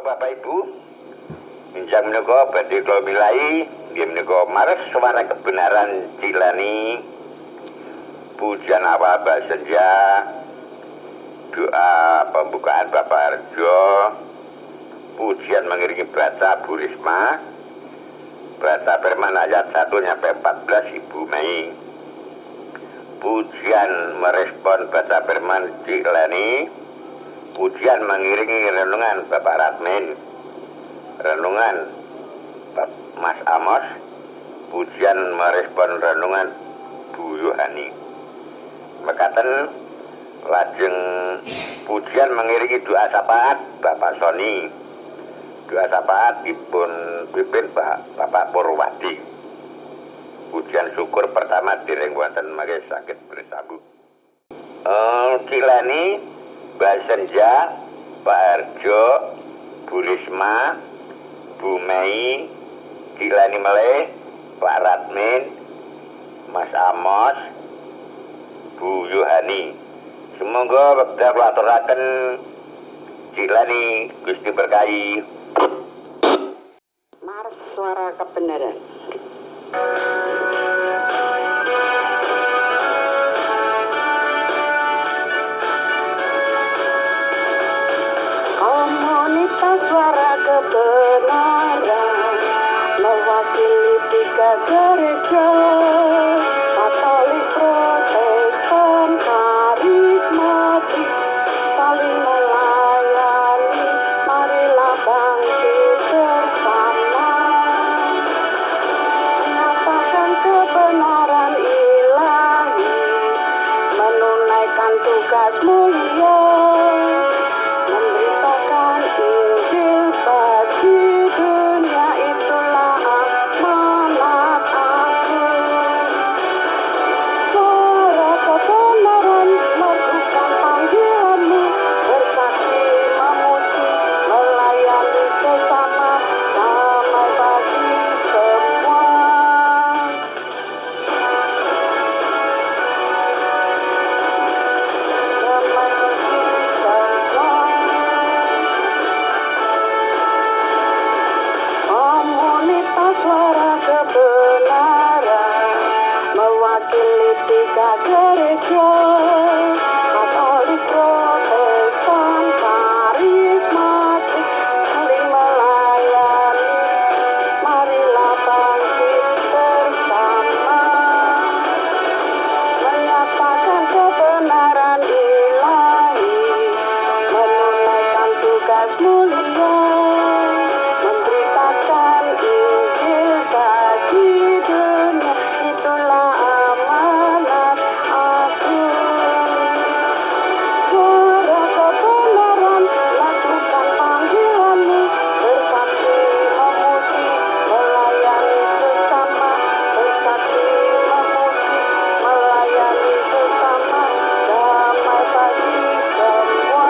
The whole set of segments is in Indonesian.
Bapak Ibu, minjang menika badhe kula milai nggih menika mares suara kebenaran Cilani, pujian awal Mbak Senja, doa pembukaan Bapak Arjo, pujian mengiringi baca Bu Risma, baca firman ayat 1 sampai 14 Ibu Mei, pujian merespon baca firman Cilani, pujian mengiringi renungan Bapak Radmin, renungan Mas Amos, pujian merespon renungan Bu Yohani. Mekaten lajeng pujian mengiringi doa syafaat Bapak Soni. Doa syafaat dipun pimpin Bapak Purwadi. Pujian syukur pertama dereng wonten mangke saged bersambung. Cilani, Mbak Senja, Pak Arjo, Bu Risma, Bu Mei, Cilani Meleh, Pak Radmin, Mas Amos, Bu Yohani. Semoga wekdal kula aturaken Cilani Gusti berkahi. Mars suara kebenaran. Komunitas suara kebenaran mewakili 3 gereja, Katolik, Protestan, Karismatik, saling melayani. Marilah bangkit bersama, menyatakan kebenaran ilahi, menunaikan tugas mulia, memberitakan Injil bagi dunia. Itulah amanat aku. Suara kebenaran lakukan panggilanmu, bersaksi, memuji, melayani sesama, damai bagi semua. Damai bagi semua. Komunitas suara kebenaran mewakili 3 gereja, Katolik, Protestan, Karismatik, saling melayani. Marilah bangkit bersama, menyatakan kebenaran ilahi, menunaikan tugas mulia, memberitakan Injil bagi dunia. Itulah amanat aku. Suara kebenaran lakukan panggilanmu, bersaksi, memuji, melayani sesama, bersaksi, memuji, melayani sesama, damai bagi semua.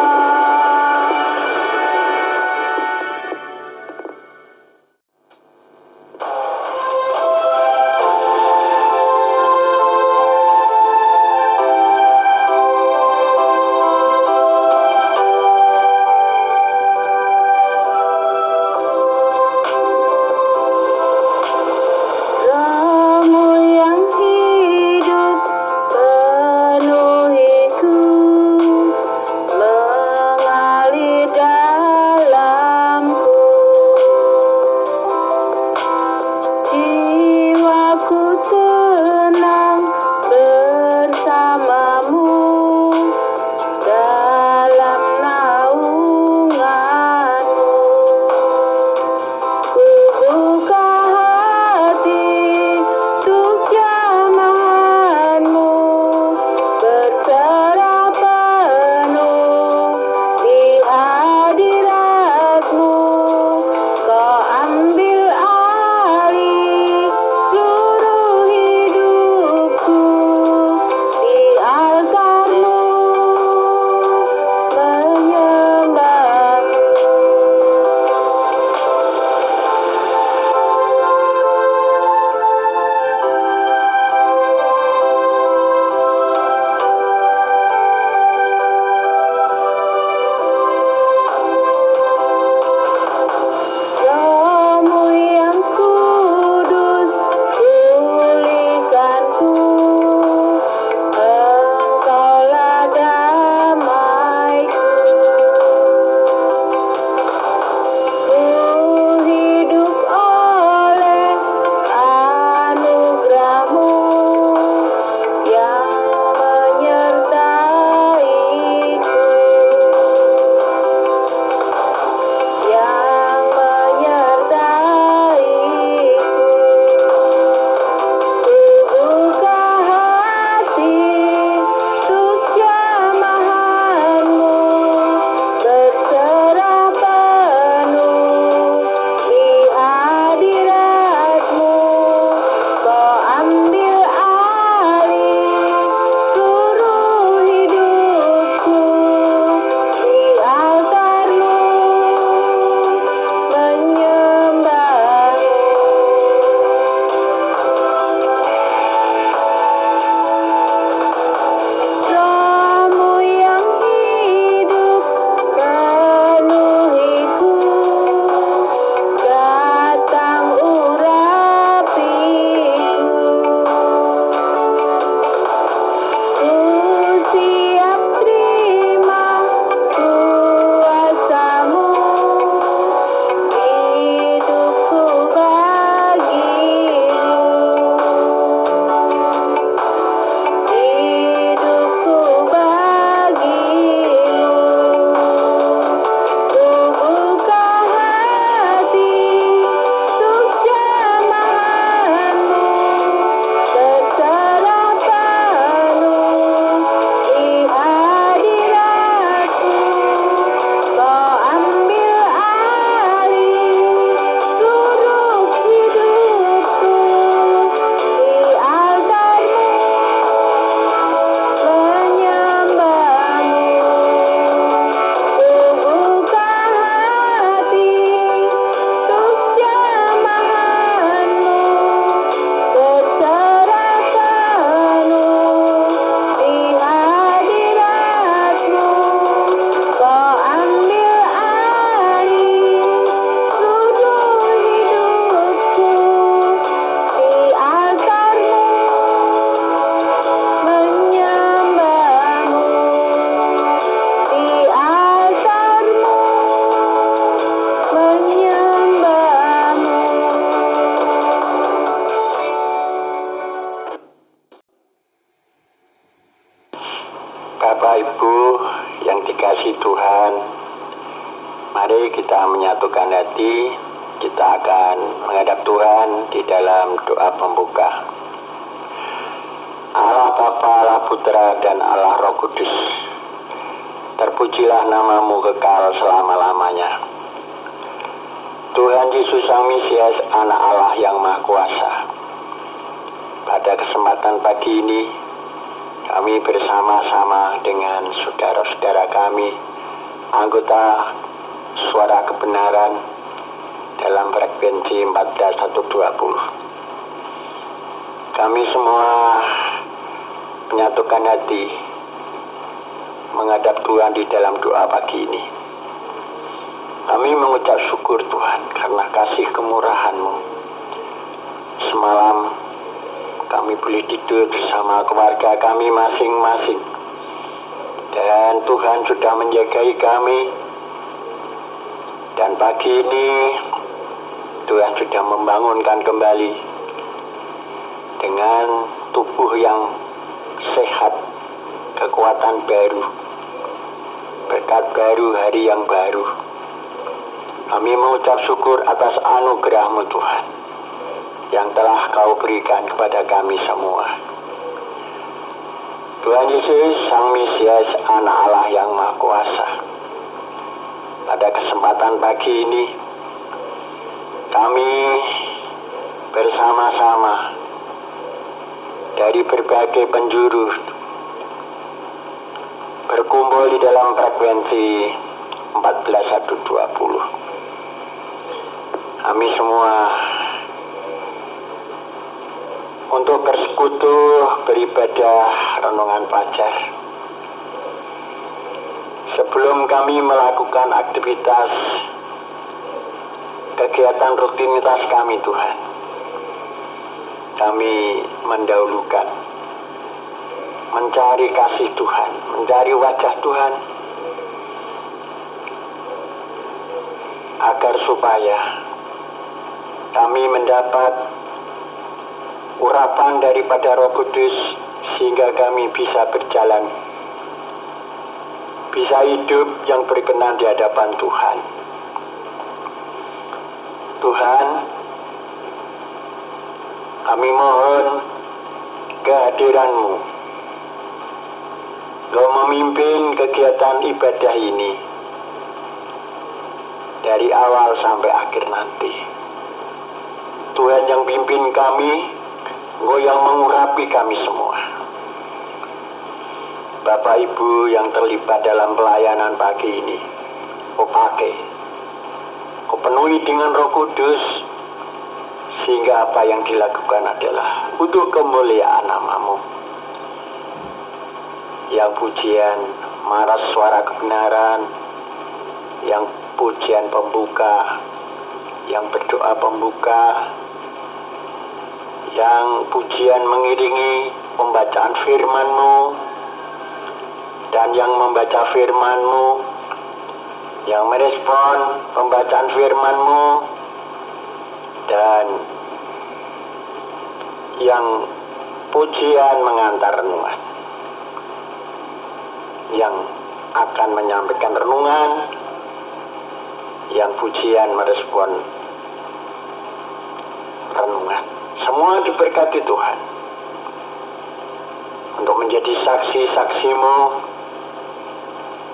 Mari kita menyatukan hati, kita akan menghadap Tuhan di dalam doa pembuka. Allah Bapa, Allah Putra, dan Allah Roh Kudus, terpujilah namamu kekal selama-lamanya. Tuhan Yesus Sang Mesias, Anak Allah yang Maha Kuasa. Pada kesempatan pagi ini, kami bersama-sama dengan saudara-saudara kami, anggota Suara Kebenaran dalam frekuensi 14120. Kami semua menyatukan hati menghadap Tuhan di dalam doa pagi ini. Kami mengucap syukur Tuhan karena kasih kemurahan-Mu. Semalam kami boleh tidur bersama keluarga kami masing-masing. Dan Tuhan sudah menjagai kami. Dan pagi ini Tuhan sudah membangunkan kembali dengan tubuh yang sehat, kekuatan baru, berkat baru, hari yang baru. Kami mengucap syukur atas anugerah-Mu Tuhan yang telah Kau berikan kepada kami semua. Tuhan Yesus, Sang Mesias, Anak Allah yang Maha Kuasa. Pada kesempatan pagi ini, kami bersama-sama dari berbagai penjuru berkumpul di dalam frekuensi 14120. Kami semua untuk bersekutu beribadah renungan fajar. Sebelum kami melakukan aktivitas kegiatan rutinitas kami Tuhan, kami mendahulukan mencari kasih Tuhan, mencari wajah Tuhan, agar supaya kami mendapat urapan daripada Roh Kudus sehingga kami bisa berjalan, bisa hidup yang berkenan di hadapan Tuhan. Tuhan, kami mohon kehadiran-Mu. Kau memimpin kegiatan ibadah ini dari awal sampai akhir nanti. Tuhan yang pimpin kami, Engkau yang mengurapi kami semua. Bapak Ibu yang terlibat dalam pelayanan pagi ini, Kau pakai, Kau penuhi dengan Roh Kudus, sehingga apa yang dilakukan adalah untuk kemuliaan nama-Mu. Yang pujian maras suara kebenaran, yang pujian pembuka, yang berdoa pembuka, yang pujian mengiringi pembacaan firman-Mu, dan yang membaca firman-Mu, yang merespon pembacaan firman-Mu, dan yang pujian mengantar renungan, yang akan menyampaikan renungan, yang pujian merespon renungan. Semua diberkati Tuhan untuk menjadi saksi-saksi-Mu,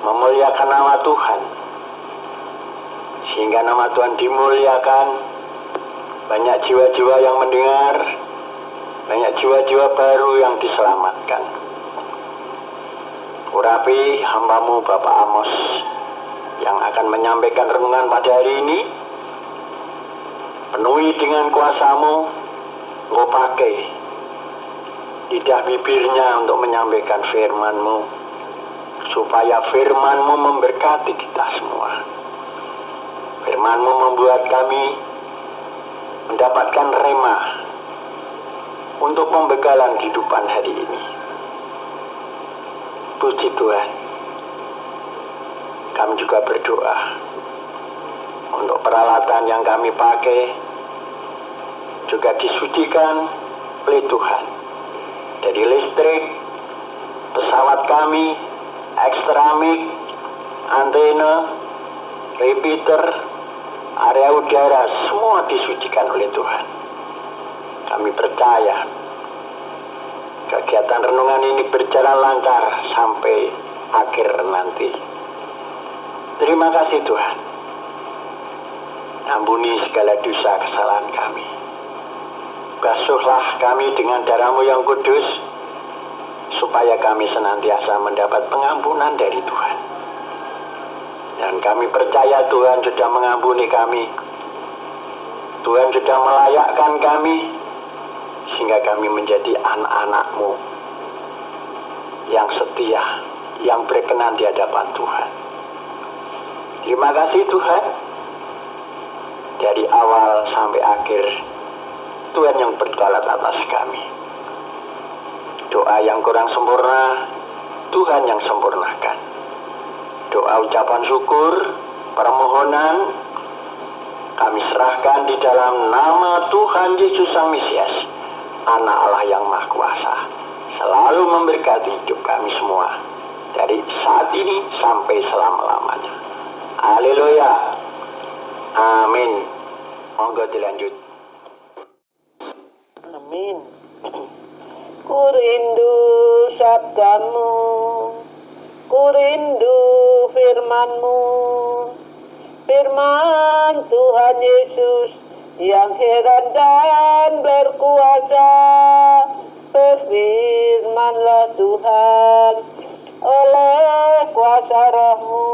memuliakan nama Tuhan, sehingga nama Tuhan dimuliakan. Banyak jiwa-jiwa yang mendengar, banyak jiwa-jiwa baru yang diselamatkan. Urapi hamba-Mu Bapak Amos yang akan menyampaikan renungan pada hari ini. Penuhi dengan kuasa-Mu. Engkau pakai lidah bibirnya untuk menyampaikan firman-Mu, supaya firman-Mu memberkati kita semua. Firman-Mu membuat kami mendapatkan rema untuk pembekalan kehidupan hari ini. Puji Tuhan. Kami juga berdoa untuk peralatan yang kami pakai juga disucikan oleh Tuhan. Dari listrik, pesawat kami, ekstramik, antena, repeater, area udara, semua disucikan oleh Tuhan. Kami percaya kegiatan renungan ini berjalan lancar sampai akhir nanti. Terima kasih Tuhan. Ampuni segala dosa kesalahan kami. Basuhlah kami dengan darah-Mu yang kudus, supaya kami senantiasa mendapat pengampunan dari Tuhan. Dan kami percaya Tuhan sudah mengampuni kami. Tuhan sudah melayakkan kami, sehingga kami menjadi anak-anak-Mu yang setia, yang berkenan di hadapan Tuhan. Terima kasih Tuhan. Dari awal sampai akhir, Tuhan yang berjalan atas kami. Doa yang kurang sempurna, Tuhan yang sempurnakan. Doa ucapan syukur, permohonan, kami serahkan di dalam nama Tuhan Yesus Sang Mesias, Anak Allah yang Maha Kuasa, selalu memberkati hidup kami semua, dari saat ini sampai selama-lamanya. Haleluya. Amin. Monggo dilanjut. Amin. Ku rindu sabdamu, ku rindu firman-Mu, firman Tuhan Yesus yang heran dan berkuasa. Berfirmanlah Tuhan oleh kuasa Roh-Mu,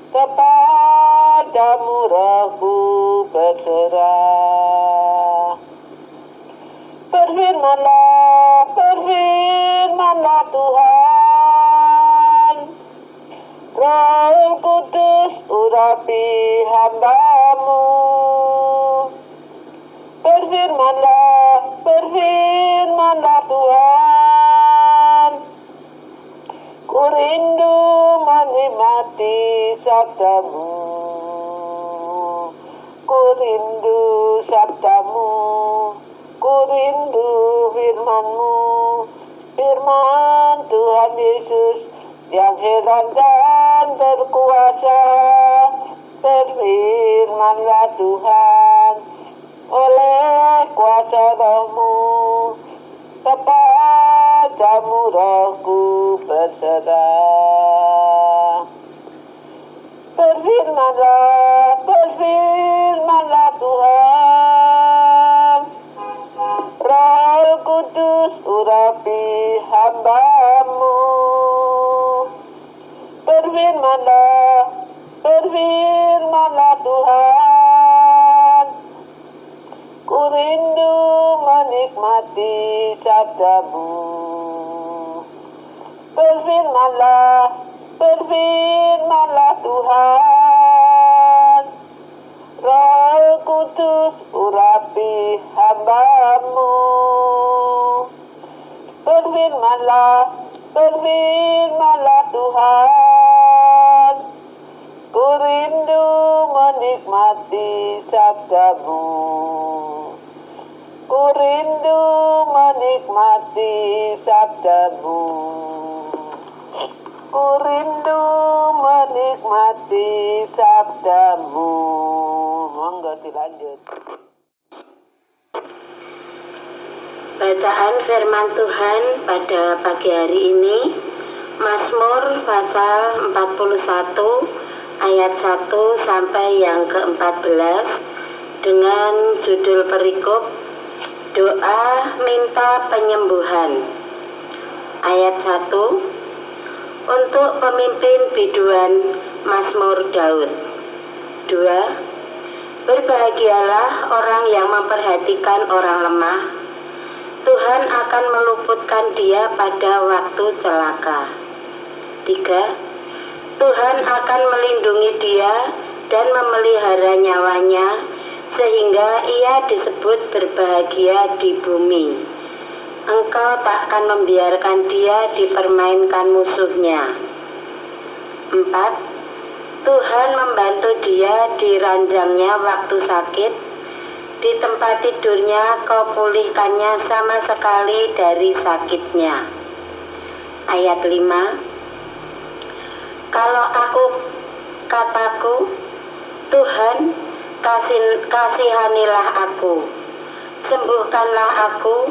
kepadamu Roh-Ku berserah. Berfirmanlah, berfirmanlah Tuhan, Roh Kudus urapi hamba-Mu. Berfirmanlah, berfirmanlah Tuhan, ku rindu menikmati sabda-Mu, ku rindu sabda-Mu, ku rindu firman-Mu, firman Tuhan Yesus yang heran dan berkuasa. Berfirmanlah Tuhan oleh kuasa Roh-Mu, kepadamu Roh-Ku berserah. Berfirmanlah, berfirmanlah Tuhan, Roh Kudus urapi hamba-Mu. Berfirmanlah, berfirmanlah Tuhan, ku rindu menikmati sabda-Mu. Berfirmanlah, berfirmanlah Tuhan, Roh Kudus urapi hamba-Mu. Berfirmanlah, berfirmanlah Tuhan, ku rindu menikmati sabda-Mu, ku rindu menikmati sabda-Mu, ku rindu menikmati sabda-Mu. Monggo dilanjut. Bacaan firman Tuhan pada pagi hari ini, Mazmur pasal 41 ayat 1 sampai yang ke-14 dengan judul perikop Doa Minta Penyembuhan. Ayat 1, untuk pemimpin biduan Mazmur Daud. 2, berbahagialah orang yang memperhatikan orang lemah, Tuhan akan meluputkan dia pada waktu celaka. 3, Tuhan akan melindungi dia dan memelihara nyawanya, sehingga ia disebut berbahagia di bumi. Engkau takkan membiarkan dia dipermainkan musuhnya. 4, Tuhan membantu dia di ranjangnya waktu sakit, di tempat tidurnya kau pulihkannya sama sekali dari sakitnya. Ayat 5, Kataku, Tuhan, kasihanilah aku, sembuhkanlah aku,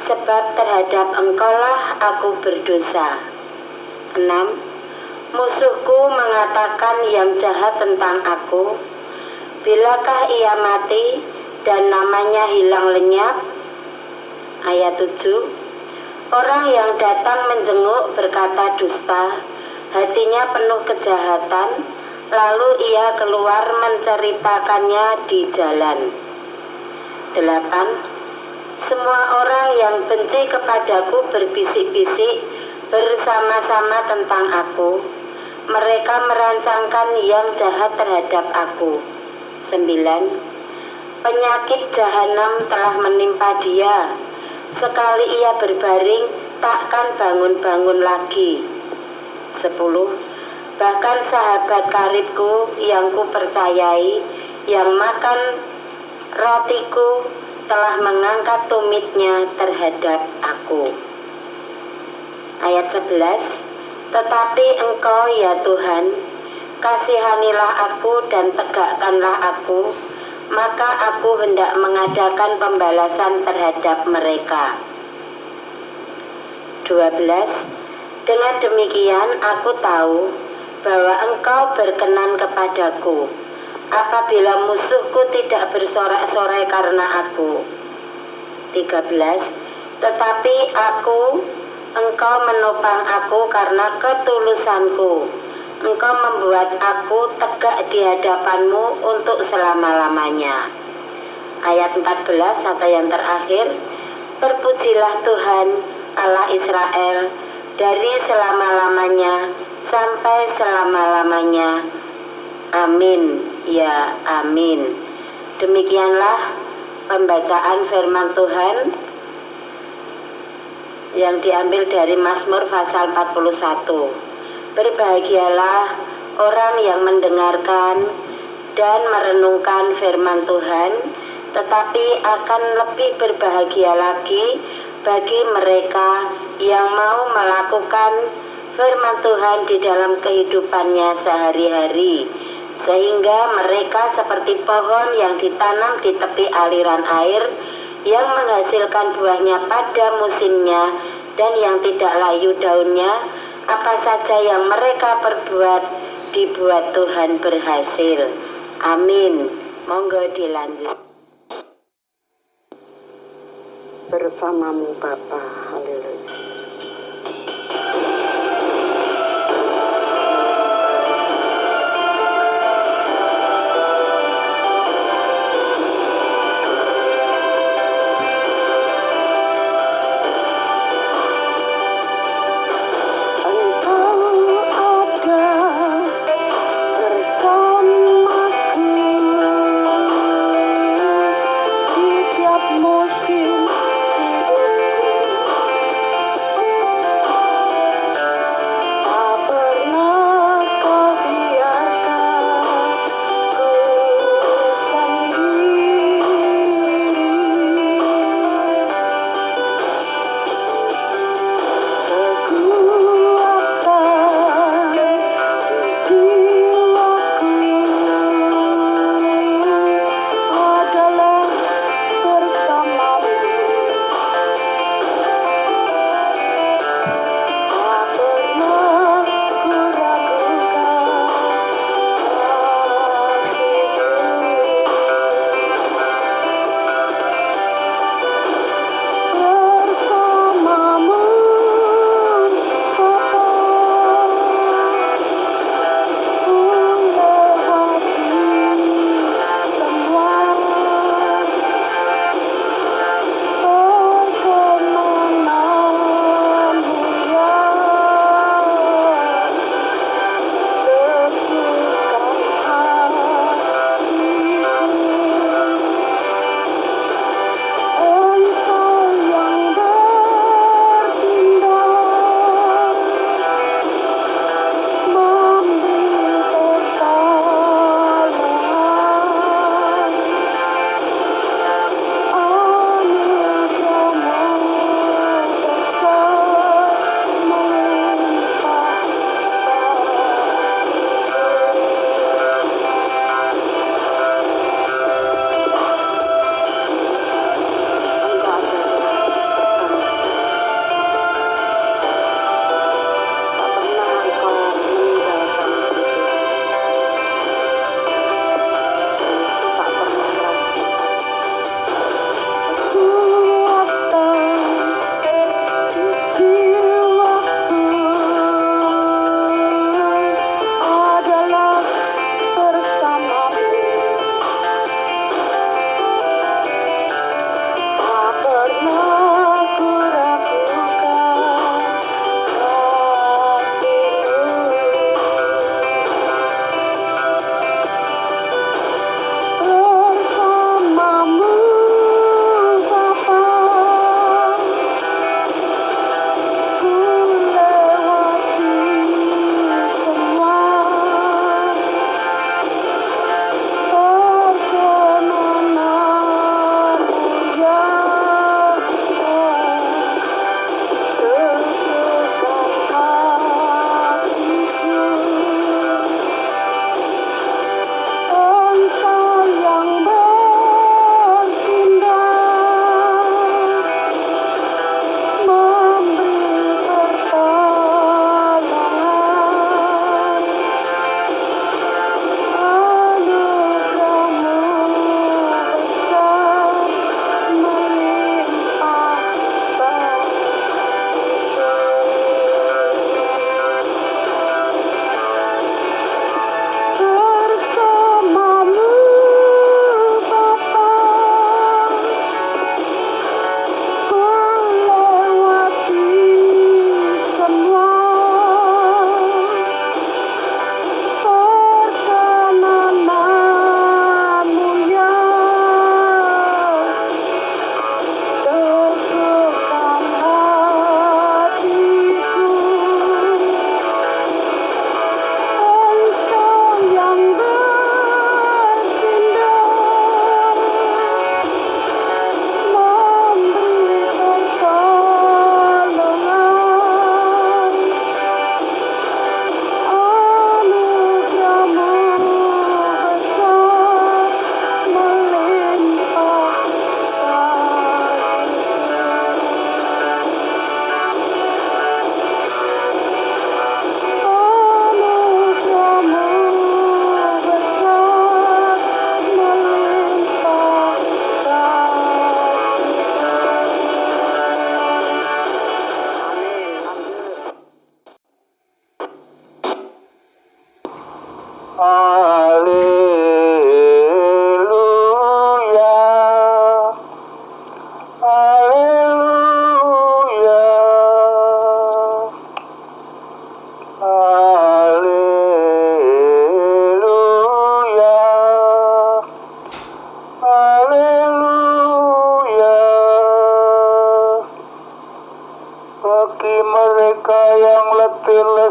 sebab terhadap Engkaulah aku berdosa. 6. Musuhku mengatakan yang jahat tentang aku, bilakah ia mati dan namanya hilang lenyap? Ayat 7. Orang yang datang menjenguk berkata dusta, hatinya penuh kejahatan, lalu ia keluar menceritakannya di jalan. 8. Semua orang yang benci kepadaku berbisik-bisik bersama-sama tentang aku. Mereka merancangkan yang jahat terhadap aku. 9. Penyakit jahanam telah menimpa dia. Sekali ia berbaring, takkan bangun-bangun lagi. 10. Bahkan sahabat karibku yang kupercayai, yang makan rotiku, telah mengangkat tumitnya terhadap aku. Ayat 11. Tetapi Engkau ya Tuhan, kasihanilah aku dan tegakkanlah aku, maka aku hendak mengadakan pembalasan terhadap mereka. 12. Dengan demikian aku tahu bahwa Engkau berkenan kepadaku, apabila musuhku tidak bersorak-sorai karena aku. 13. Tetapi Engkau menopang aku karena ketulusanku. Engkau membuat aku tegak di hadapanmu untuk selama-lamanya. Ayat 14 atau yang terakhir. Terpujilah Tuhan Allah Israel dari selama-lamanya sampai selama-lamanya. Amin, ya amin. Demikianlah pembacaan firman Tuhan yang diambil dari Mazmur pasal 41. Berbahagialah orang yang mendengarkan dan merenungkan firman Tuhan, tetapi akan lebih berbahagia lagi bagi mereka yang mau melakukan firman Tuhan di dalam kehidupannya sehari-hari, sehingga mereka seperti pohon yang ditanam di tepi aliran air, yang menghasilkan buahnya pada musimnya dan yang tidak layu daunnya. Apa saja yang mereka perbuat, dibuat Tuhan berhasil. Amin. Monggo dilanjut. Bersamamu Bapa. Haleluya.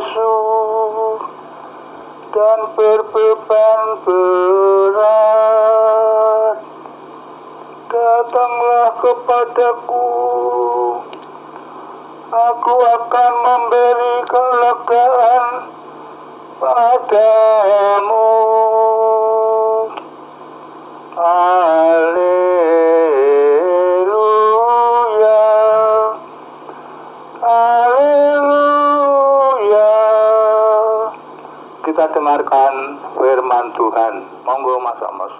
lesu dan berbeban berat, datanglah kepadaku, aku akan memberi kelegaan padamu. Haleluya, haleluya. Kita dengarkan firman Tuhan. Monggo Mas Amos.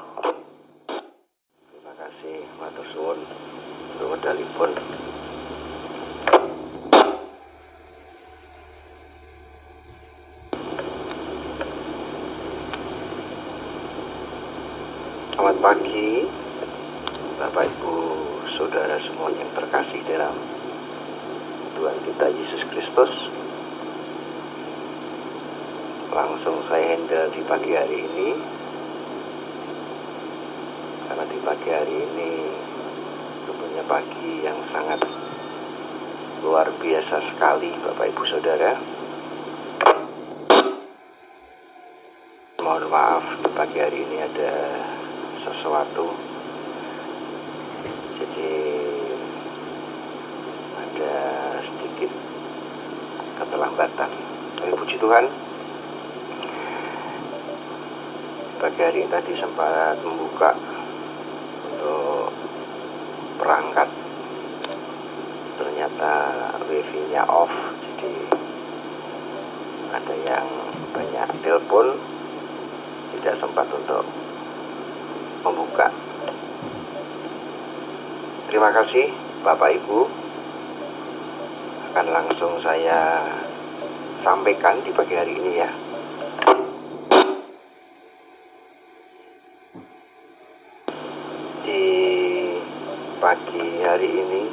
Terima kasih matur suwun wedalipun. Selamat pagi Bapak Ibu Saudara semua yang terkasih dalam Tuhan kita Yesus Kristus. Langsung saya handle di pagi hari ini, karena di pagi hari ini tentunya pagi yang sangat luar biasa sekali Bapak Ibu Saudara. Mohon maaf, di pagi hari ini ada sesuatu, jadi ada sedikit keterlambatan. Tapi puji Tuhan, pagi hari tadi sempat membuka untuk perangkat, ternyata wifi-nya off, jadi ada yang banyak telepon, tidak sempat untuk membuka. Terima kasih Bapak Ibu, akan langsung saya sampaikan di pagi hari ini ya. Di pagi hari ini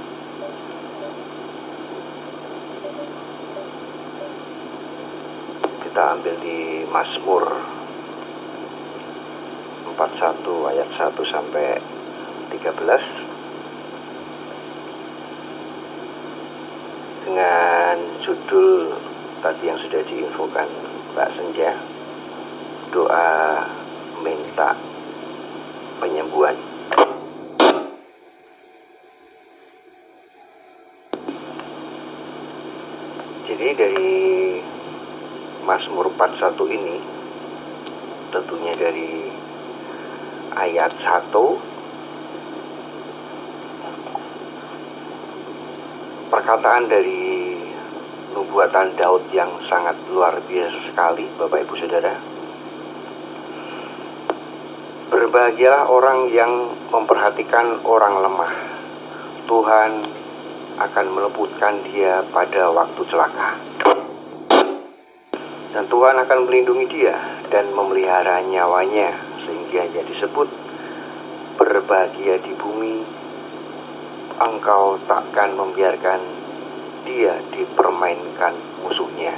kita ambil di Mazmur 41 ayat 1 sampai 13 dengan judul tadi yang sudah diinfokan Mbak Senja, doa minta penyembuhan. Jadi dari Mazmur 41 ini, tentunya dari ayat 1, perkataan dari nubuatan Daud yang sangat luar biasa sekali Bapak Ibu Saudara. Berbahagialah orang yang memperhatikan orang lemah, Tuhan akan meluputkan dia pada waktu celaka. Dan Tuhan akan melindungi dia dan memelihara nyawanya, sehingga ia disebut berbahagia di bumi. Engkau takkan membiarkan dia dipermainkan musuhnya.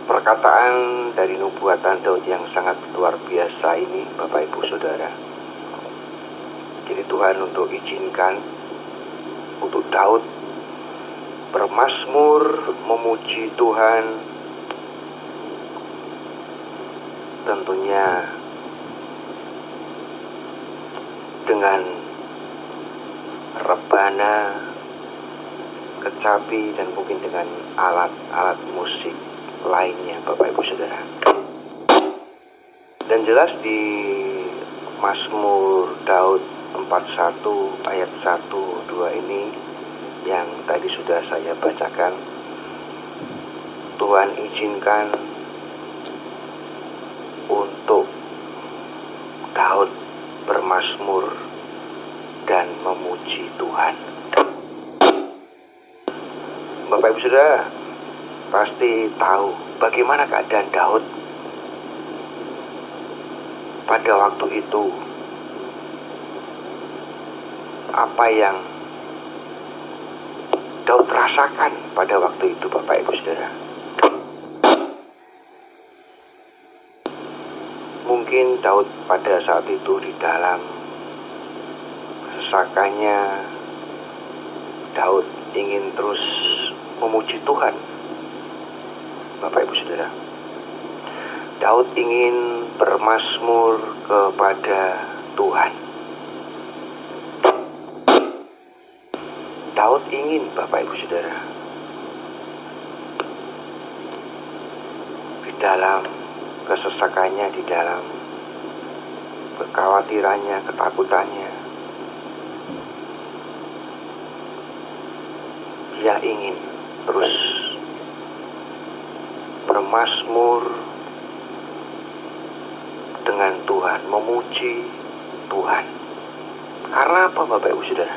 Perkataan dari nubuatan Daud yang sangat luar biasa ini Bapak Ibu Saudara. Jadi Tuhan untuk izinkan untuk Daud bermazmur memuji Tuhan, tentunya dengan rebana, kecapi, dan mungkin dengan alat-alat musik lainnya Bapak Ibu Saudara. Dan jelas di Mazmur Daud 41 ayat 1, 2 ini yang tadi sudah saya bacakan, Tuhan izinkan untuk Daud bermazmur dan memuji Tuhan. Bapak Ibu Saudara pasti tahu bagaimana keadaan Daud pada waktu itu, apa yang Daud rasakan pada waktu itu Bapak Ibu Saudara. Mungkin Daud pada saat itu di dalam kesesakannya, Daud ingin terus memuji Tuhan, Bapak Ibu Saudara. Daud ingin bermazmur kepada Tuhan. Daud ingin, Bapak Ibu Saudara, di dalam kesesakannya, di dalam kekhawatirannya, ketakutannya, dia ingin terus bermazmur dengan Tuhan, memuji Tuhan. Karena apa, Bapak Ibu Saudara?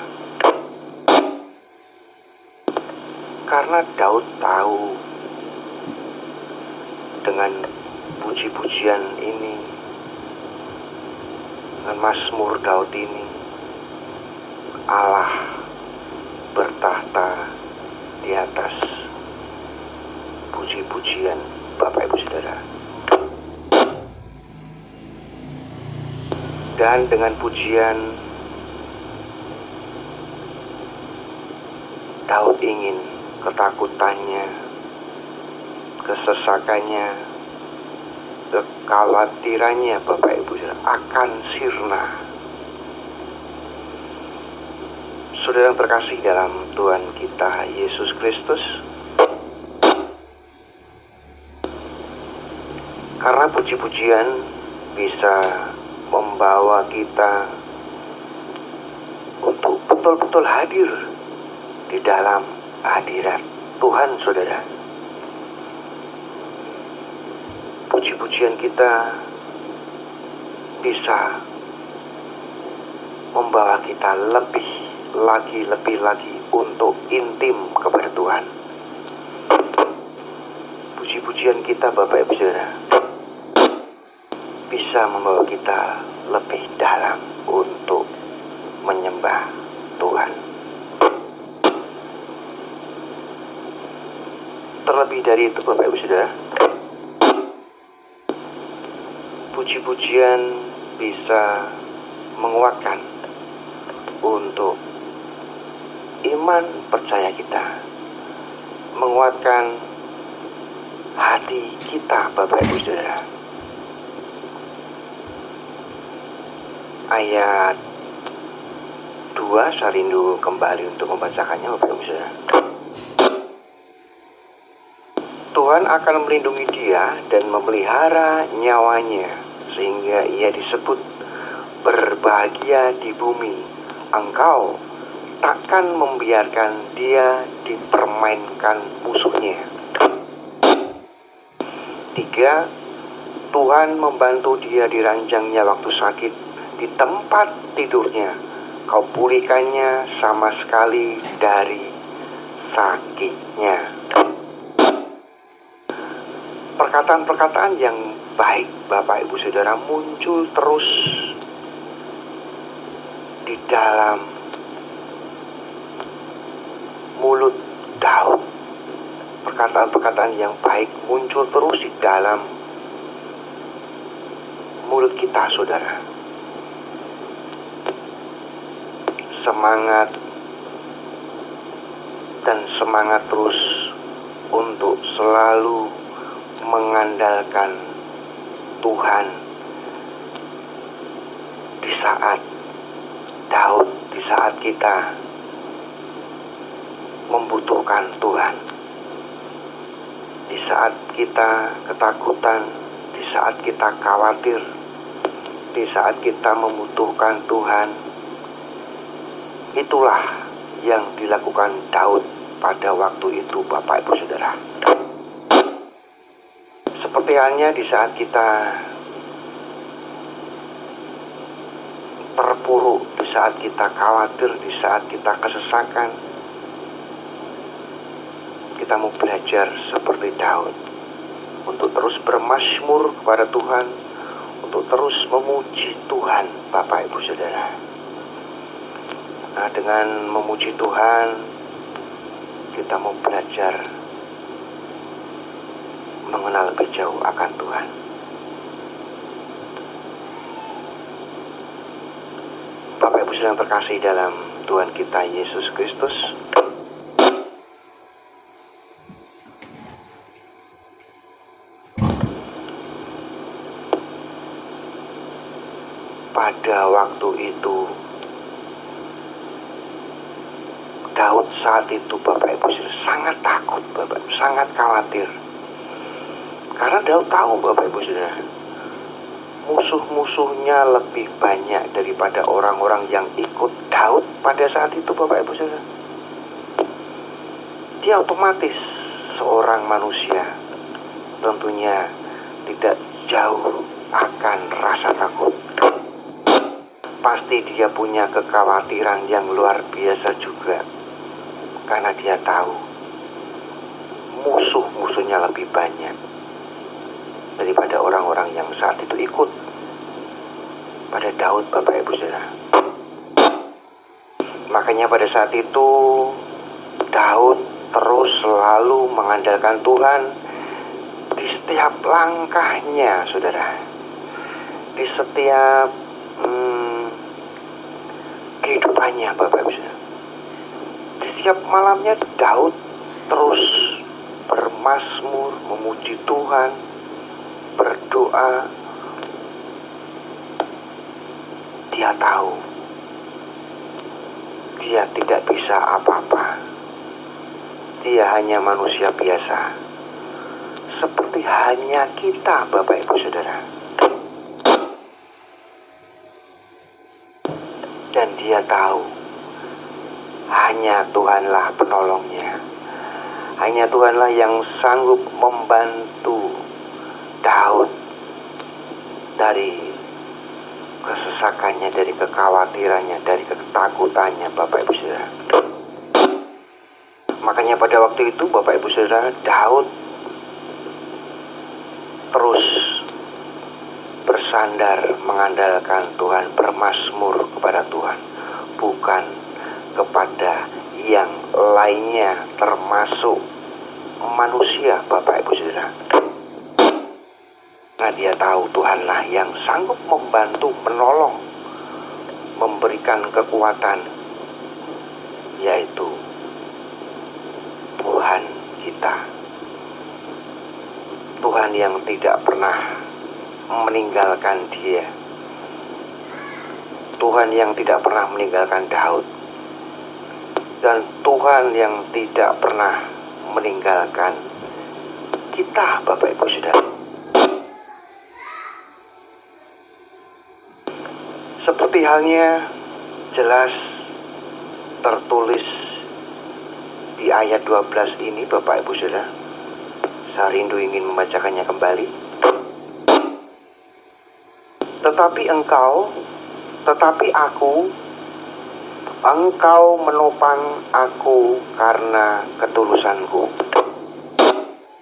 Karena Daud tahu dengan puji-pujian ini, dengan mazmur Daud ini, Allah bertahta di atas puji-pujian Bapak Ibu Saudara. Dan dengan pujian, Daud ingin ketakutannya, kesesakannya, kekhawatirannya, Bapak Ibu Saudara, akan sirna. Saudara yang terkasih dalam Tuhan kita Yesus Kristus, karena puji-pujian bisa membawa kita untuk betul-betul hadir di dalam hadirat Tuhan, saudara. Puji-pujian kita bisa membawa kita lebih lagi untuk intim kepada Tuhan. Puji-pujian kita, Bapak Ibu Saudara, bisa membawa kita lebih dalam untuk menyembah Tuhan. Terlebih dari itu, Bapak Ibu Saudara, puji-pujian bisa menguatkan untuk iman percaya kita, menguatkan hati kita, Bapak Ibu Saudara. Ayat 2, saya rindu kembali untuk membacakannya, Bapak Ibu Saudara. Tuhan akan melindungi dia dan memelihara nyawanya, sehingga ia disebut berbahagia di bumi. Engkau takkan membiarkan dia dipermainkan musuhnya. 3, Tuhan membantu dia di ranjangnya waktu sakit. Di tempat tidurnya kau pulihkannya sama sekali dari sakitnya. Perkataan-perkataan yang baik, Bapak Ibu Saudara, muncul terus di dalam mulut Daud. Perkataan-perkataan yang baik muncul terus di dalam mulut kita, saudara. Semangat dan semangat terus untuk selalu mengandalkan Tuhan di saat Daud, di saat kita membutuhkan Tuhan, di saat kita ketakutan, di saat kita khawatir, di saat kita membutuhkan Tuhan. Itulah yang dilakukan Daud pada waktu itu, Bapak Ibu Saudara. Seperti halnya di saat kita terpuruk, di saat kita khawatir, di saat kita kesesakan, kita mau belajar seperti Daud untuk terus bermazmur kepada Tuhan, untuk terus memuji Tuhan, Bapak Ibu Saudara. Nah, dengan memuji Tuhan, kita mau belajar mengenal lebih jauh akan Tuhan. Bapak Ibu yang terkasih dalam Tuhan kita Yesus Kristus, pada waktu itu Daud saat itu Bapak Ibu sangat takut, sangat khawatir. Karena Daud tahu Bapak Ibu Saudara, musuh-musuhnya lebih banyak daripada orang-orang yang ikut Daud pada saat itu Bapak Ibu Saudara. Dia otomatis seorang manusia tentunya tidak jauh akan rasa takut. Pasti dia punya kekhawatiran yang luar biasa juga, karena dia tahu musuh-musuhnya lebih banyak daripada orang-orang yang saat itu ikut pada Daud Bapak Ibu Saudara. Makanya pada saat itu Daud terus selalu mengandalkan Tuhan di setiap langkahnya Saudara, di setiap kehidupannya Bapak Ibu Saudara. Di setiap malamnya Daud terus bermazmur, memuji Tuhan, berdoa. Dia tahu dia tidak bisa apa-apa. Dia hanya manusia biasa, seperti hanya kita Bapak Ibu Saudara. Dan dia tahu hanya Tuhanlah penolongnya. Hanya Tuhanlah yang sanggup membantu Daud dari kesesakannya, dari kekhawatirannya, dari ketakutannya Bapak Ibu Saudara. Makanya pada waktu itu Bapak Ibu Saudara, Daud terus bersandar mengandalkan Tuhan, bermazmur kepada Tuhan, bukan kepada yang lainnya termasuk manusia Bapak Ibu Saudara. Karena dia tahu Tuhanlah yang sanggup membantu, menolong, memberikan kekuatan, yaitu Tuhan kita. Tuhan yang tidak pernah meninggalkan dia. Tuhan yang tidak pernah meninggalkan Daud. Dan Tuhan yang tidak pernah meninggalkan kita Bapak Ibu Saudara. Seperti halnya jelas tertulis di ayat 12 ini Bapak Ibu Saudara. Saya rindu ingin membacakannya kembali. Tetapi engkau menopang aku karena ketulusanku.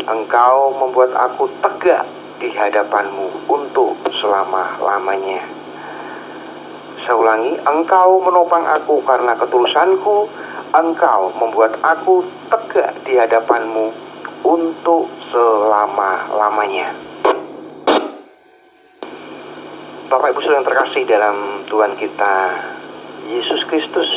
Engkau membuat aku tegak di hadapanmu untuk selama-lamanya. Saya ulangi, engkau menopang aku karena ketulusanku. Engkau membuat aku tegak di hadapanmu untuk selama-lamanya. Bapak Ibu Saudara yang terkasih dalam Tuhan kita Yesus Kristus,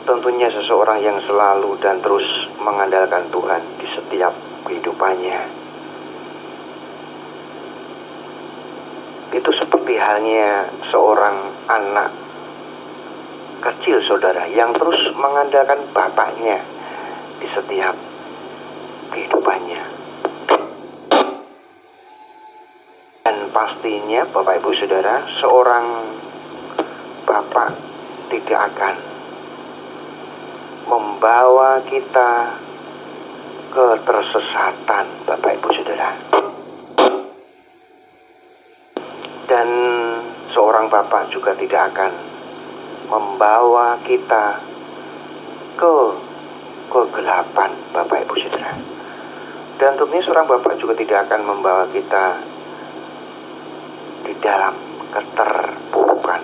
tentunya seseorang yang selalu dan terus mengandalkan Tuhan di setiap kehidupannya, itu seperti halnya seorang anak kecil Saudara yang terus mengandalkan bapaknya di setiap kehidupannya. Dan pastinya Bapak Ibu Saudara, seorang bapak tidak akan membawa kita ke tersesatan Bapak Ibu Saudara. Dan seorang bapak juga tidak akan membawa kita ke kegelapan Bapak Ibu Saudara. Dan tentunya seorang bapak juga tidak akan membawa kita di dalam keterpurukan.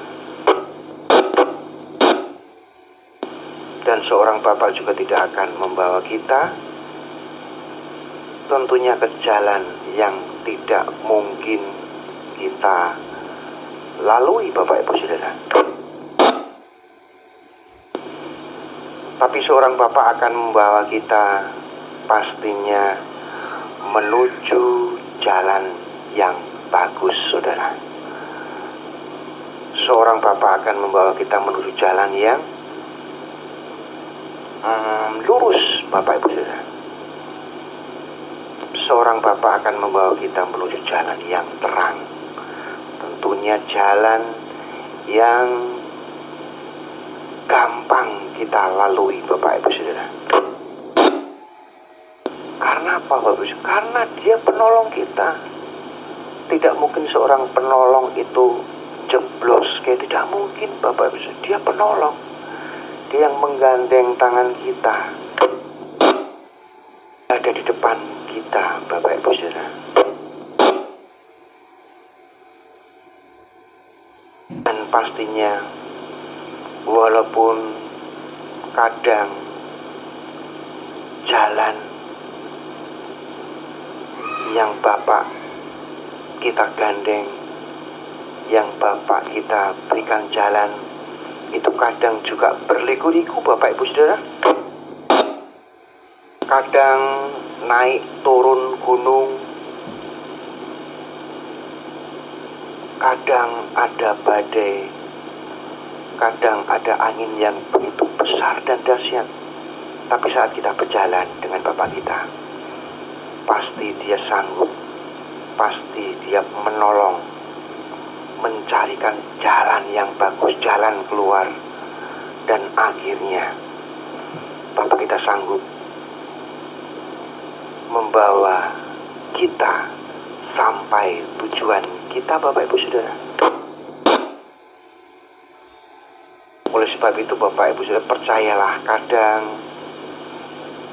Dan seorang bapak juga tidak akan membawa kita tentunya ke jalan yang tidak mungkin kita lalui Bapak Ibu Saudara. Tapi seorang bapak akan membawa kita pastinya menuju jalan yang bagus, saudara. Seorang bapak akan membawa kita menuju jalan yang lurus, Bapak Ibu saudara. Seorang bapak akan membawa kita menuju jalan yang terang. Tentunya jalan yang gampang kita lalui, Bapak Ibu saudara. Karena apa, Bapak Ibu? Karena dia penolong kita. Tidak mungkin seorang penolong itu jeblos, kayak tidak mungkin, Bapak Ibu. Dia penolong. Dia yang menggandeng tangan kita. Ada di depan kita, Bapak Ibu saudara. Dan pastinya walaupun kadang jalan yang Bapak kita gandeng, yang Bapak kita berikan jalan, itu kadang juga berliku-liku, Bapak Ibu saudara. Kadang naik turun gunung, kadang ada badai, kadang ada angin yang begitu besar dan dahsyat. Tapi saat kita berjalan dengan Bapak kita, pasti dia sanggup, pasti dia menolong, mencarikan jalan yang bagus, jalan keluar. Dan akhirnya Bapak kita sanggup membawa kita sampai tujuan kita, Bapak Ibu saudara. Oleh sebab itu, Bapak Ibu saudara, percayalah, kadang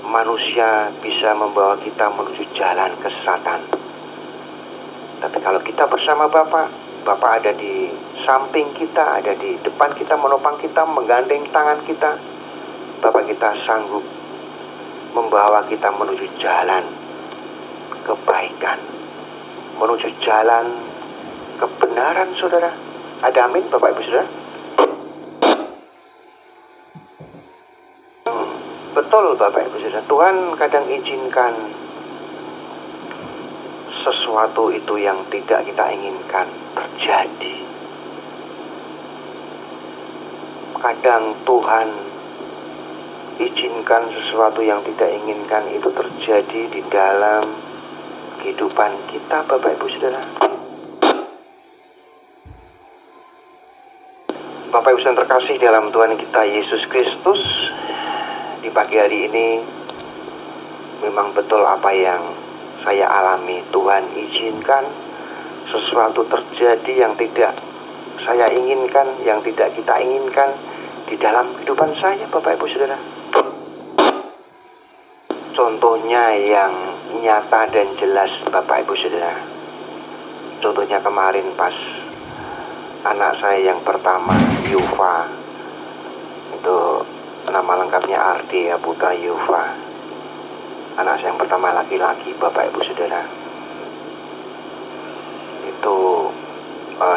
manusia bisa membawa kita menuju jalan kesesatan. Tapi kalau kita bersama Bapak, Bapak ada di samping kita, ada di depan kita, menopang kita, menggandeng tangan kita, Bapak kita sanggup membawa kita menuju jalan kebaikan, menuju jalan kebenaran, saudara. Ada amin, Bapak Ibu saudara? Betul, Bapak Ibu saudara. Tuhan kadang izinkan sesuatu itu yang tidak kita inginkan terjadi. Kadang Tuhan izinkan sesuatu yang tidak inginkan itu terjadi di dalam kehidupan kita, Bapak Ibu saudara. Bapak Ibu saudara terkasih dalam Tuhan kita Yesus Kristus, di pagi hari ini memang betul apa yang saya alami. Tuhan izinkan sesuatu terjadi yang tidak saya inginkan, yang tidak kita inginkan di dalam kehidupan saya, Bapak Ibu saudara. Contohnya yang nyata dan jelas, Bapak Ibu saudara. Contohnya kemarin pas anak saya yang pertama, Yuva, itu nama lengkapnya Ardi ya, Putra Yuva. Anak saya yang pertama laki-laki, Bapak Ibu saudara. Itu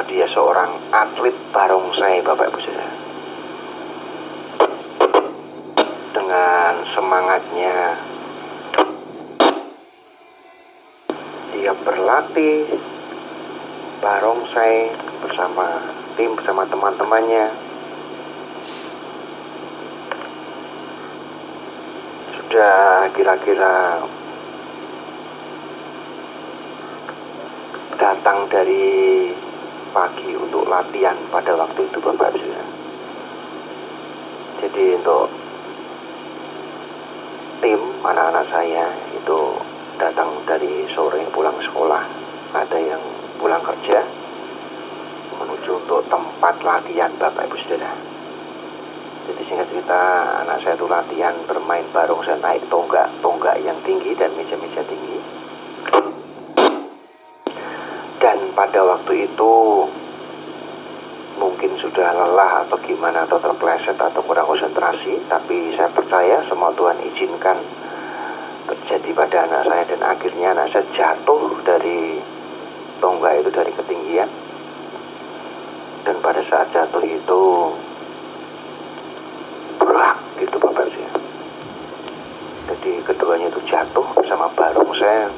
dia seorang atlet barongsai, Bapak Ibu saudara. Dengan semangatnya dia berlatih barongsai bersama tim, bersama teman-temannya. Sudah kira-kira datang dari pagi untuk latihan pada waktu itu, Bapak Ibu. Jadi untuk tim anak-anak saya itu datang dari sore pulang sekolah, ada yang pulang kerja menuju untuk tempat latihan, Bapak Ibu saudara. Jadi singkat cerita, anak saya itu latihan bermain barongsai, naik tonggak yang tinggi dan meja-meja tinggi. Dan pada waktu itu mungkin sudah lelah atau gimana, atau terpleset atau kurang konsentrasi, tapi saya percaya semua Tuhan izinkan terjadi pada anak saya, dan akhirnya anak saya jatuh dari tonggak itu, dari ketinggian. Dan pada saat jatuh itu berak gitu, Bapak Ibu. Jadi keduanya itu jatuh bersama barongsai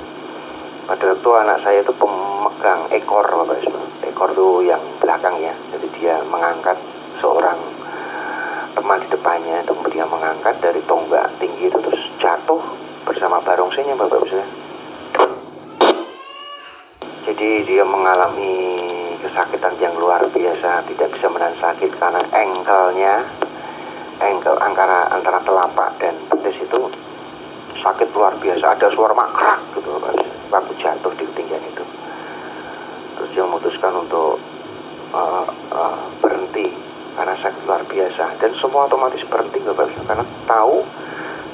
Pada waktu anak saya itu pemegang ekor, Bapak Ibu. Ekor itu yang belakang ya. Jadi dia mengangkat seorang teman di depannya, itu dia mengangkat dari tonggak tinggi itu terus jatuh bersama barongsainya, Bapak Ibu. Jadi dia mengalami kesakitan yang luar biasa, tidak bisa menahan sakit karena engkel antara telapak dan betis itu sakit luar biasa. Ada suara makrak gitu waktu jatuh di ketinggian itu. Terus dia memutuskan untuk berhenti karena sakit luar biasa, dan semua otomatis berhenti Bapak, karena tahu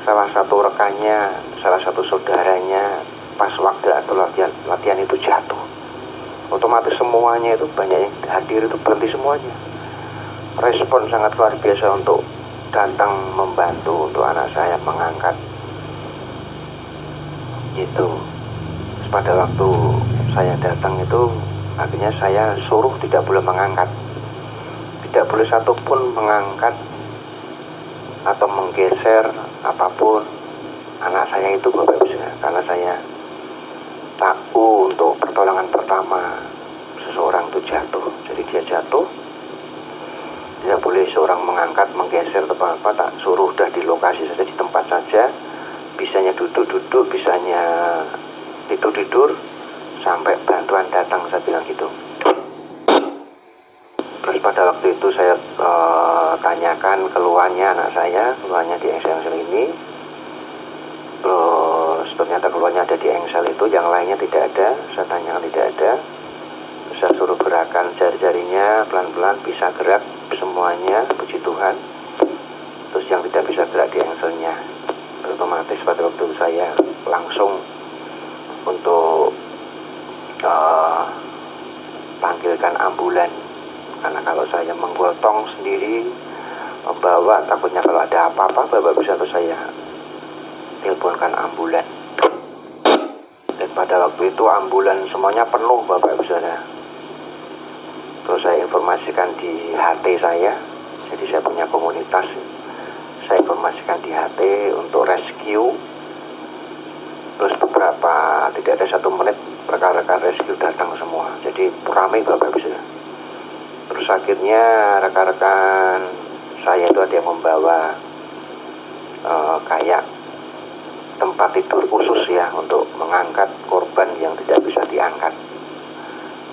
salah satu rekannya, salah satu saudaranya pas waktu atau latihan itu jatuh. Otomatis semuanya itu, banyak yang hadir itu berhenti semuanya. Respon sangat luar biasa untuk datang membantu untuk anak saya mengangkat itu. Pada waktu saya datang itu, akhirnya saya suruh tidak boleh mengangkat, tidak boleh satupun mengangkat atau menggeser apapun anak saya itu, Bapak Ibu, karena saya tahu untuk pertolongan pertama seseorang itu jatuh. Jadi dia jatuh, tidak boleh seorang mengangkat, menggeser atau apa, tak suruh udah di lokasi saja, di tempat saja. Bisanya duduk-duduk, bisanya tidur-tidur, sampai bantuan datang, saya bilang gitu. Terus pada waktu itu saya tanyakan keluhannya anak saya, keluhannya di engsel ini. Terus ternyata keluhannya ada di engsel itu, yang lainnya tidak ada. Saya tanyakan tidak ada. Saya suruh gerakan jari-jarinya pelan-pelan, bisa gerak semuanya, puji Tuhan. Terus yang tidak bisa gerak di engselnya. Otomatis pada waktu saya langsung untuk panggilkan ambulan, karena kalau saya menggotong sendiri membawa, takutnya kalau ada apa-apa Bapak bisa, atau saya teleponkan ambulan. Dan pada waktu itu ambulan semuanya penuh Bapak Ibu Saudara. Terus saya informasikan di HT saya, jadi saya punya komunitas, saya informasikan di HT untuk rescue. Terus beberapa, tidak ada 1 menit, rekan-rekan rescue datang semua. Jadi ramai Bapak Ibu Saudara. Terus akhirnya rekan-rekan saya itu ada yang membawa kayak tempat tidur khusus ya, untuk mengangkat korban yang tidak bisa diangkat.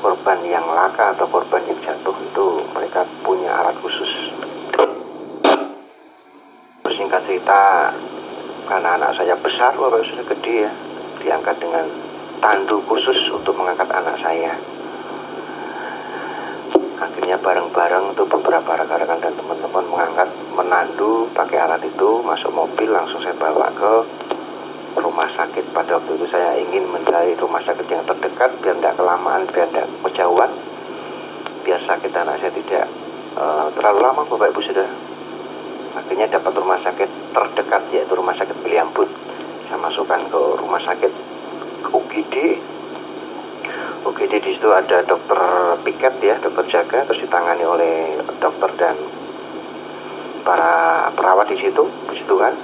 Korban yang laka atau korban yang jatuh itu mereka punya alat khusus. Singkat cerita, karena anak saya besar, Bapak sudah gede ya, diangkat dengan tandu khusus untuk mengangkat anak saya. Akhirnya bareng-bareng tuh beberapa rekan-rekan dan teman-teman mengangkat, menandu pakai alat itu, masuk mobil, langsung saya bawa ke rumah sakit. Pada waktu itu saya ingin mencari rumah sakit yang terdekat, biar tidak kelamaan, biar tidak kejauhan, biar sakit anak saya tidak terlalu lama Bapak Ibu sudah. Akhirnya dapat rumah sakit terdekat, yaitu rumah sakit William Booth. Saya masukkan ke rumah sakit UGD. UGD di situ ada dokter piket ya, dokter jaga, terus ditangani oleh dokter dan para perawat di situ, puji Tuhan.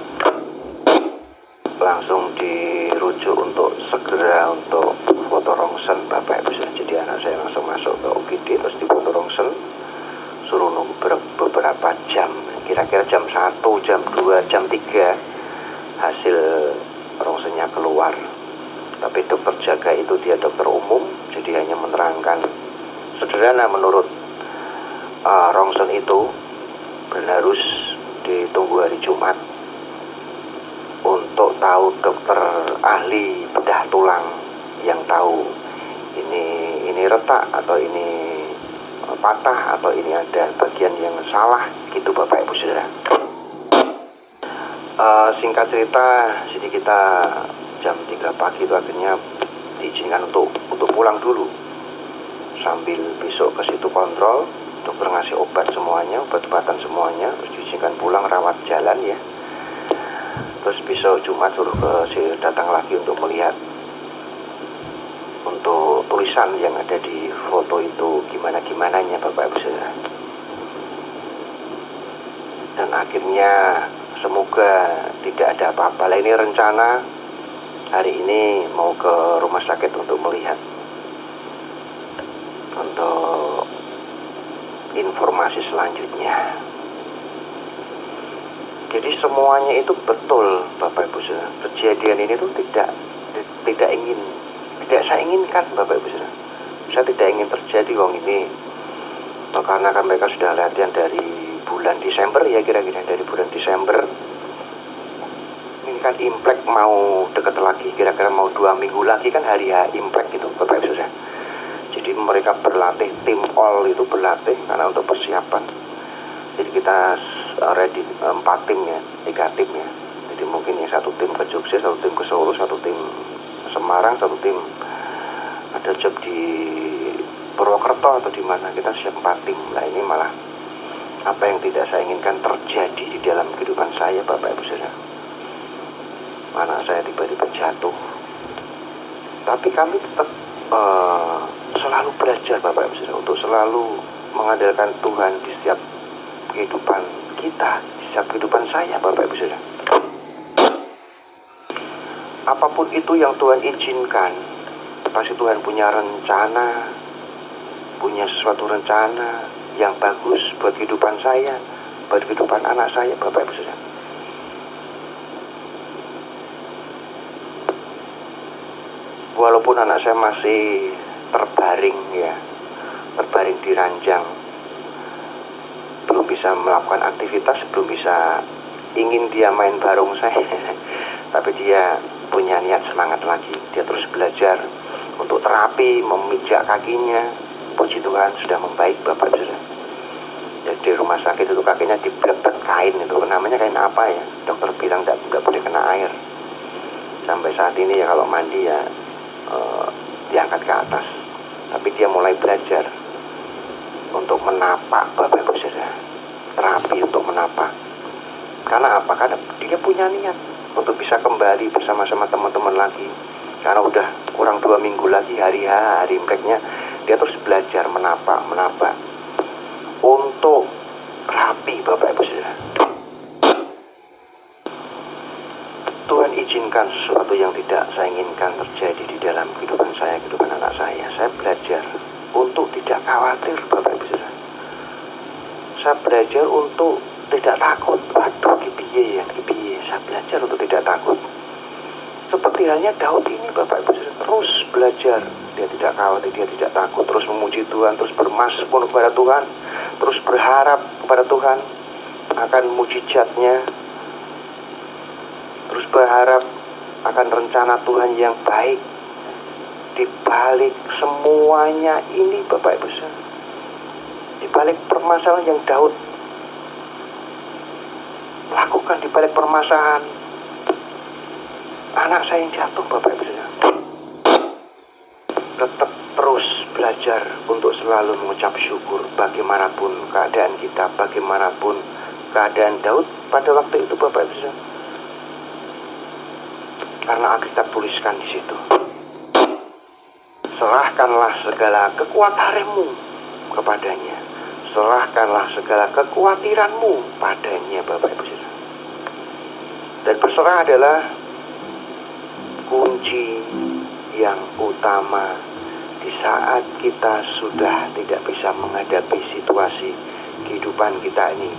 Langsung dirujuk untuk segera untuk foto rongsen Bapak Ibu. Jadi anak saya langsung masuk ke UGD, terus di foto rongsen, suruh nunggu beberapa jam, kira-kira jam 1, jam 2, jam 3 hasil rongsennya keluar. Tapi dokter jaga itu dia dokter umum, jadi hanya menerangkan sederhana menurut rongsen itu harus ditunggu hari Jumat untuk tahu dokter ahli bedah tulang yang tahu ini retak atau ini patah atau ini ada bagian yang salah gitu Bapak Ibu Saudara. Singkat cerita, jadi kita jam 3 pagi itu akhirnya diizinkan untuk pulang dulu, sambil besok ke situ kontrol, dokter ngasih obat semuanya, obat-obatan semuanya, terus diizinkan pulang rawat jalan ya. Terus besok Jumat suruh datang lagi untuk melihat untuk tulisan yang ada di foto itu gimana-gimananya Bapak Ibu Saudara. Dan akhirnya semoga tidak ada apa-apa. Ini rencana hari ini mau ke rumah sakit untuk melihat, untuk informasi selanjutnya. Jadi semuanya itu betul, Bapak Ibu Saudara. Kejadian ini tuh tidak saya inginkan, Bapak Ibu Saudara. Saya tidak ingin terjadi ini. Karena kan mereka sudah latihan dari bulan Desember ya, kira-kira dari bulan Desember. Ini kan Imlek mau deket lagi, kira-kira mau 2 minggu lagi kan hari Imlek gitu, Bapak Ibu Saudara. Jadi mereka berlatih, tim all itu berlatih karena untuk persiapan. Jadi kita ready 4 tim ya, 3 tim ya. Jadi mungkin yang 1 tim ke Jogja, 1 tim ke Solo, 1 tim Semarang, 1 tim ada job di Purwokerto atau di mana, kita siap 4 tim. Nah ini malah apa yang tidak saya inginkan terjadi di dalam kehidupan saya, Bapak Ibu Saudara. Anak saya tiba-tiba jatuh. Tapi kami tetap selalu belajar, Bapak Ibu Saudara, untuk selalu mengandalkan Tuhan di setiap kehidupan kita, di setiap kehidupan saya, Bapak Ibu Saudara. Apapun itu yang Tuhan izinkan, pasti Tuhan punya rencana, punya sesuatu rencana yang bagus buat kehidupan saya, buat kehidupan anak saya, Bapak Ibu Saudara. Walaupun anak saya masih terbaring ya, terbaring di ranjang, belum bisa melakukan aktivitas, belum bisa, ingin dia main bareng saya, tapi dia punya niat semangat lagi. Dia terus belajar untuk terapi, memijak kakinya. Puji Tuhan sudah membaik, Bapak Ibu Saudara. Jadi di rumah sakit itu kakinya dibelebet kain, itu namanya kain apa ya? Dokter bilang tidak boleh kena air. Sampai saat ini ya kalau mandi ya diangkat ke atas. Tapi dia mulai belajar untuk menapak, Bapak Ibu Saudara. Terapi untuk menapak. Karena apa? Karena dia punya niat untuk bisa kembali bersama-sama teman-teman lagi. Karena udah kurang 2 minggu lagi hari Imleknya, dia terus belajar menapak untuk rapi, Bapak Ibu Saudara. Tuhan izinkan sesuatu yang tidak saya inginkan terjadi di dalam kehidupan saya, kehidupan anak saya. Saya belajar untuk tidak khawatir, Bapak Ibu Saudara. Saya belajar untuk tidak takut. Waduh, kipiye. Saya belajar untuk tidak takut. Seperti halnya Daud ini, Bapak Ibu Saudara, terus belajar. Dia tidak khawatir, dia tidak takut. Terus memuji Tuhan, terus bermasmur kepada Tuhan, terus berharap kepada Tuhan akan mujizatnya, terus berharap akan rencana Tuhan yang baik di balik semuanya ini, Bapak Ibu Saudara. Di balik permasalahan yang Daud lakukan, di balik permasalahan anak saya yang jatuh, Bapak Ibu Saudara, tetap terus belajar untuk selalu mengucap syukur bagaimanapun keadaan kita, bagaimanapun keadaan Daud pada waktu itu, Bapak Ibu Saudara. Karena Alkitab tuliskan di situ, serahkanlah segala kekhawatiranmu kepadanya, serahkanlah segala kekhawatiranmu padanya, Bapak Ibu Saudara. Dan berserah adalah kunci yang utama di saat kita sudah tidak bisa menghadapi situasi kehidupan kita ini.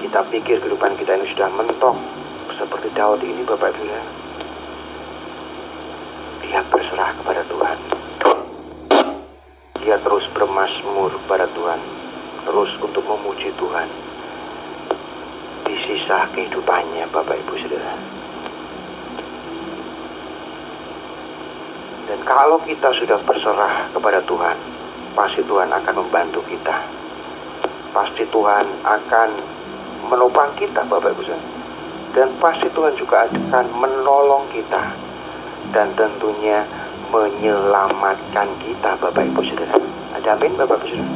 Kita pikir kehidupan kita ini sudah mentok seperti Daud ini, Bapak Ibu ya. Dia berserah kepada Tuhan. Dia terus bermasmur kepada Tuhan, terus untuk memuji Tuhan di sisa kehidupannya, Bapak Ibu Saudara. Dan kalau kita sudah berserah kepada Tuhan, pasti Tuhan akan membantu kita. Pasti Tuhan akan menopang kita, Bapak Ibu Saudara. Dan pasti Tuhan juga akan menolong kita. Dan tentunya menyelamatkan kita, Bapak Ibu Saudara. Ada amin, Bapak Ibu Saudara.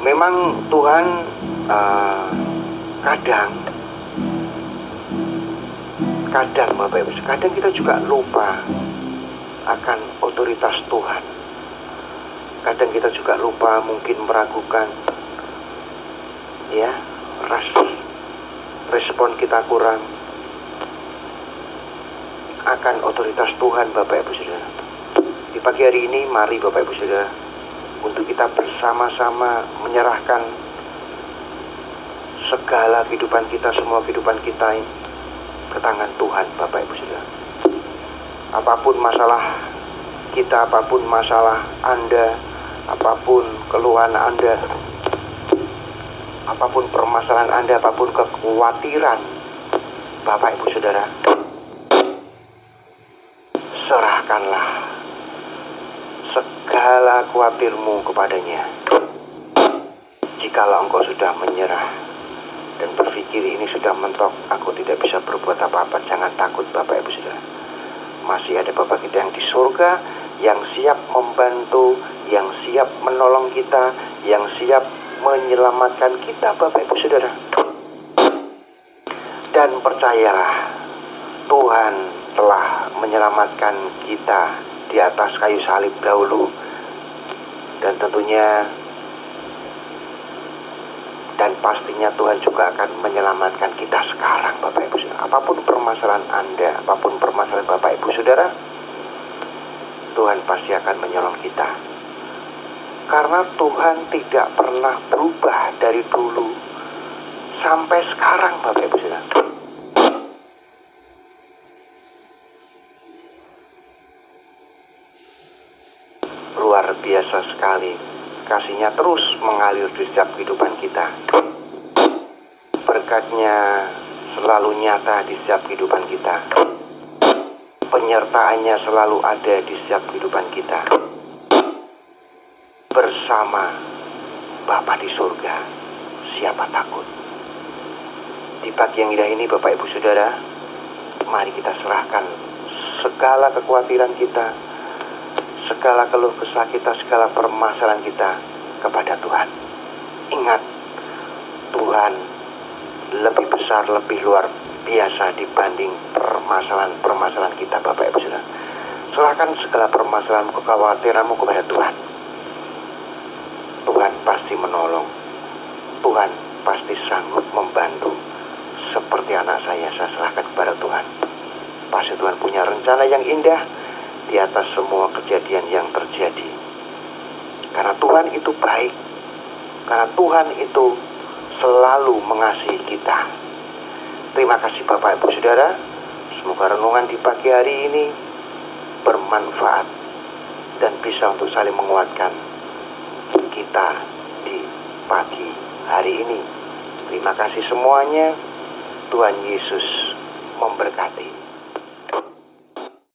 Memang Tuhan kadang Bapak Ibu, kadang kita juga lupa akan otoritas Tuhan. Kadang kita juga lupa, mungkin meragukan ya respon kita kurang akan otoritas Tuhan, Bapak Ibu Saudara. Di pagi hari ini, mari Bapak Ibu Saudara, untuk kita bersama-sama menyerahkan segala kehidupan kita, semua kehidupan kita ini ke tangan Tuhan, Bapak Ibu Saudara. Apapun masalah kita, apapun masalah Anda, apapun keluhan Anda, apapun permasalahan Anda, apapun kekhawatiran Bapak Ibu Saudara, serahkanlah segala khawatirmu kepadanya. Jikalau engkau sudah menyerah dan berpikir ini sudah mentok, aku tidak bisa berbuat apa-apa, jangan takut Bapak Ibu Saudara. Masih ada Bapak kita yang di surga, yang siap membantu, yang siap menolong kita, yang siap menyelamatkan kita Bapak Ibu Saudara. Dan percayalah, Tuhan telah menyelamatkan kita di atas kayu salib dahulu, dan tentunya dan pastinya Tuhan juga akan menyelamatkan kita sekarang Bapak Ibu Saudara. Apapun permasalahan Anda, apapun permasalahan Bapak Ibu Saudara, Tuhan pasti akan menolong kita. Karena Tuhan tidak pernah berubah dari dulu sampai sekarang Bapak Ibu Saudara. Luar biasa sekali, kasih-Nya terus mengalir di setiap kehidupan kita. Berkat-Nya selalu nyata di setiap kehidupan kita. Penyertaan-Nya selalu ada di setiap kehidupan kita. Bersama Bapa di surga, siapa takut? Di pagi yang indah ini Bapak Ibu Saudara, mari kita serahkan segala kekhawatiran kita, segala keluh kesah kita, segala permasalahan kita kepada Tuhan. Ingat, Tuhan lebih besar, lebih luar biasa dibanding permasalahan-permasalahan kita Bapak Ibu Saudara. Serahkan segala permasalahan, kekhawatiranmu kepada Tuhan. Tuhan pasti menolong. Tuhan pasti sanggup membantu. Seperti anak saya serahkan kepada Tuhan. Pasti Tuhan punya rencana yang indah di atas semua kejadian yang terjadi. Karena Tuhan itu baik. Karena Tuhan itu selalu mengasihi kita. Terima kasih Bapak Ibu Saudara. Semoga renungan di pagi hari ini bermanfaat dan bisa untuk saling menguatkan kita di pagi hari ini. Terima kasih semuanya. Tuhan Yesus memberkati.